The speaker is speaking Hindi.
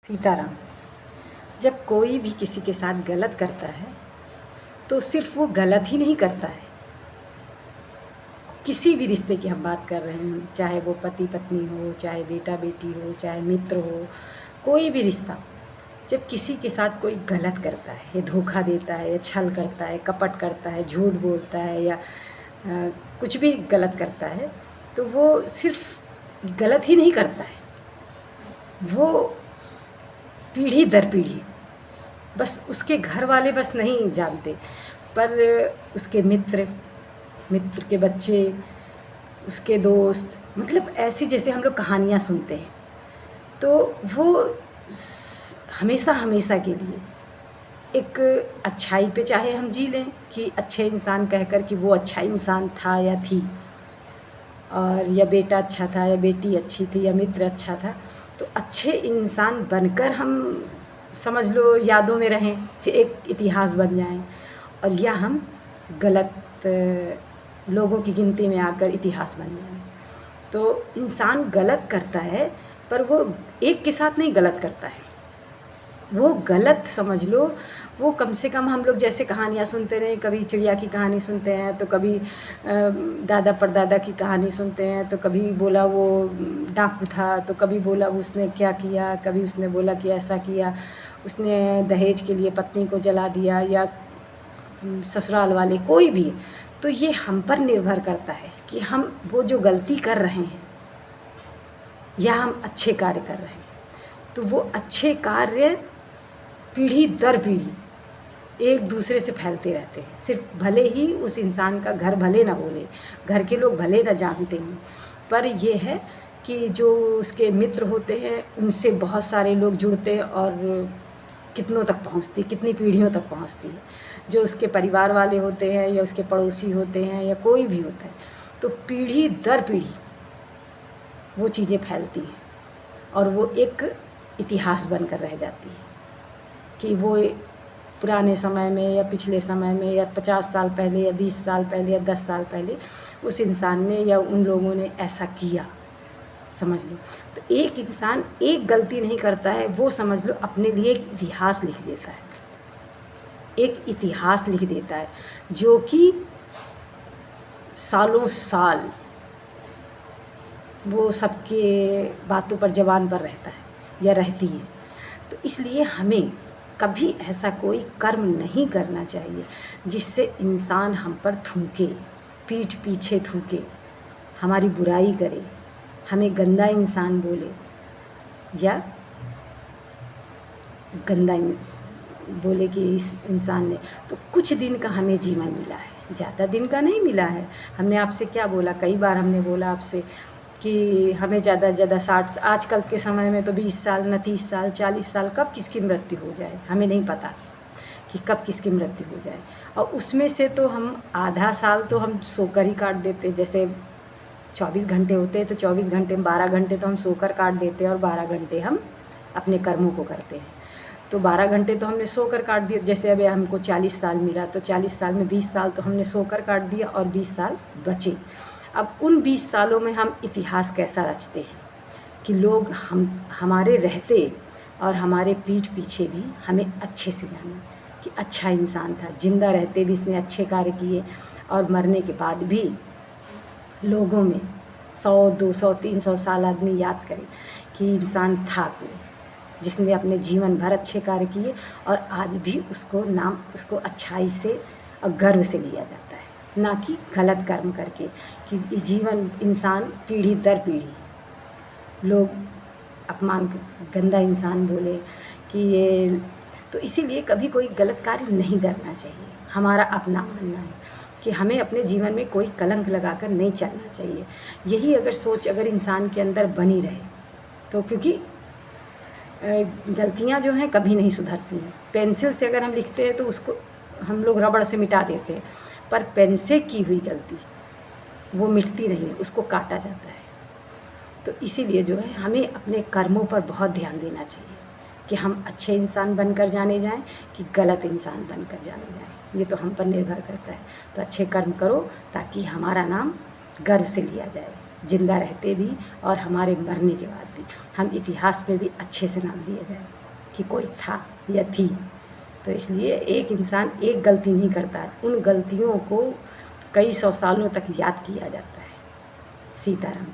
सीताराम। जब कोई भी किसी के साथ गलत करता है तो सिर्फ वो गलत ही नहीं करता है, किसी भी रिश्ते की हम बात कर रहे हैं, चाहे वो पति पत्नी हो, चाहे बेटा बेटी हो, चाहे मित्र हो, कोई भी रिश्ता। जब किसी के साथ कोई गलत करता है, या धोखा देता है, या छल करता है, कपट करता है, झूठ बोलता है, या कुछ भी गलत करता है, तो वो सिर्फ गलत ही नहीं करता है, वो पीढ़ी दर पीढ़ी, बस उसके घर वाले बस नहीं जानते, पर उसके मित्र के बच्चे, उसके दोस्त, मतलब ऐसी जैसे हम लोग कहानियाँ सुनते हैं, तो वो हमेशा हमेशा के लिए एक अच्छाई पे चाहे हम जी लें कि अच्छे इंसान कहकर कि वो अच्छा इंसान था या थी, और या बेटा अच्छा था या बेटी अच्छी थी या मित्र अच्छा था, तो अच्छे इंसान बनकर हम समझ लो यादों में रहें, एक इतिहास बन जाएं, और या हम गलत लोगों की गिनती में आकर इतिहास बन जाएं। तो इंसान गलत करता है, पर वो एक के साथ नहीं गलत करता है, वो गलत समझ लो, वो कम से कम हम लोग जैसे कहानियाँ सुनते रहे, कभी चिड़िया की कहानी सुनते हैं, तो कभी दादा परदादा की कहानी सुनते हैं, तो कभी बोला वो डाकू था, तो कभी बोला उसने क्या किया, कभी उसने बोला कि ऐसा किया, उसने दहेज के लिए पत्नी को जला दिया, या ससुराल वाले कोई भी। तो ये हम पर निर्भर करता है कि हम वो जो गलती कर रहे हैं या हम अच्छे कार्य कर रहे हैं, तो वो अच्छे कार्य पीढ़ी दर पीढ़ी एक दूसरे से फैलते रहते हैं। सिर्फ भले ही उस इंसान का घर भले ना बोले, घर के लोग भले ना जानते हों, पर ये है कि जो उसके मित्र होते हैं उनसे बहुत सारे लोग जुड़ते हैं और कितनों तक पहुंचती, कितनी पीढ़ियों तक पहुंचती है। जो उसके परिवार वाले होते हैं या उसके पड़ोसी होते हैं या कोई भी होता है, तो पीढ़ी दर पीढ़ी वो चीज़ें फैलती हैं और वो एक इतिहास बनकर रह जाती है कि वो पुराने समय में या पिछले समय में या 50 साल पहले या 20 साल पहले या 10 साल पहले उस इंसान ने या उन लोगों ने ऐसा किया, समझ लो। तो एक इंसान एक गलती नहीं करता है, वो समझ लो अपने लिए एक इतिहास लिख देता है, एक इतिहास लिख देता है जो कि सालों साल वो सबके बातों पर, ज़बान पर रहता है या रहती है। तो इसलिए हमें कभी ऐसा कोई कर्म नहीं करना चाहिए जिससे इंसान हम पर थूके, पीठ पीछे थूके, हमारी बुराई करे, हमें गंदा इंसान बोले या गंदा बोले कि इस इंसान ने। तो कुछ दिन का हमें जीवन मिला है, ज़्यादा दिन का नहीं मिला है। हमने आपसे क्या बोला, कई बार हमने बोला आपसे कि हमें ज़्यादा से ज़्यादा 60, आजकल के समय में तो 20 साल न 30 साल 40 साल कब किसकी मृत्यु हो जाए हमें नहीं पता कि कब किसकी मृत्यु हो जाए। और उसमें से तो हम आधा साल तो हम सोकर ही काट देते। जैसे 24 घंटे होते हैं तो 24 घंटे में 12 घंटे तो हम सोकर काट देते हैं और 12 घंटे हम अपने कर्मों को करते हैं। तो 12 घंटे तो हमने सोकर काट दिए। जैसे अभी हमको 40 साल मिला तो 40 साल में 20 साल तो हमने सोकर काट दिया और 20 साल बचे। अब उन 20 सालों में हम इतिहास कैसा रचते हैं कि लोग हमारे रहते और हमारे पीठ पीछे भी हमें अच्छे से जाने कि अच्छा इंसान था, जिंदा रहते भी इसने अच्छे कार्य किए, और मरने के बाद भी लोगों में 100, 200, 300 साल आदमी याद करे कि इंसान था कोई जिसने अपने जीवन भर अच्छे कार्य किए, और आज भी उसको नाम, उसको अच्छाई से और गर्व से लिया जाता है, ना कि गलत कर्म करके कि जीवन इंसान पीढ़ी दर पीढ़ी लोग अपमान, गंदा इंसान बोले कि ये। तो इसीलिए कभी कोई गलत कार्य नहीं करना चाहिए। हमारा अपना मानना है कि हमें अपने जीवन में कोई कलंक लगाकर नहीं चलना चाहिए। यही अगर सोच अगर इंसान के अंदर बनी रहे तो, क्योंकि गलतियाँ जो हैं कभी नहीं सुधरती हैं। पेंसिल से अगर हम लिखते हैं तो उसको हम लोग रबड़ से मिटा देते हैं, पर पेन से की हुई गलती वो मिटती नहीं है, उसको काटा जाता है। तो इसीलिए जो है हमें अपने कर्मों पर बहुत ध्यान देना चाहिए कि हम अच्छे इंसान बनकर जाने जाएं कि गलत इंसान बनकर जाने जाएं, ये तो हम पर निर्भर करता है। तो अच्छे कर्म करो ताकि हमारा नाम गर्व से लिया जाए, जिंदा रहते भी और हमारे मरने के बाद भी हम इतिहास में भी अच्छे से नाम लिया जाए। कि कोई था या थी। तो इसलिए एक इंसान एक गलती नहीं करता है, उन गलतियों को कई सौ सालों तक याद किया जाता है। सीताराम।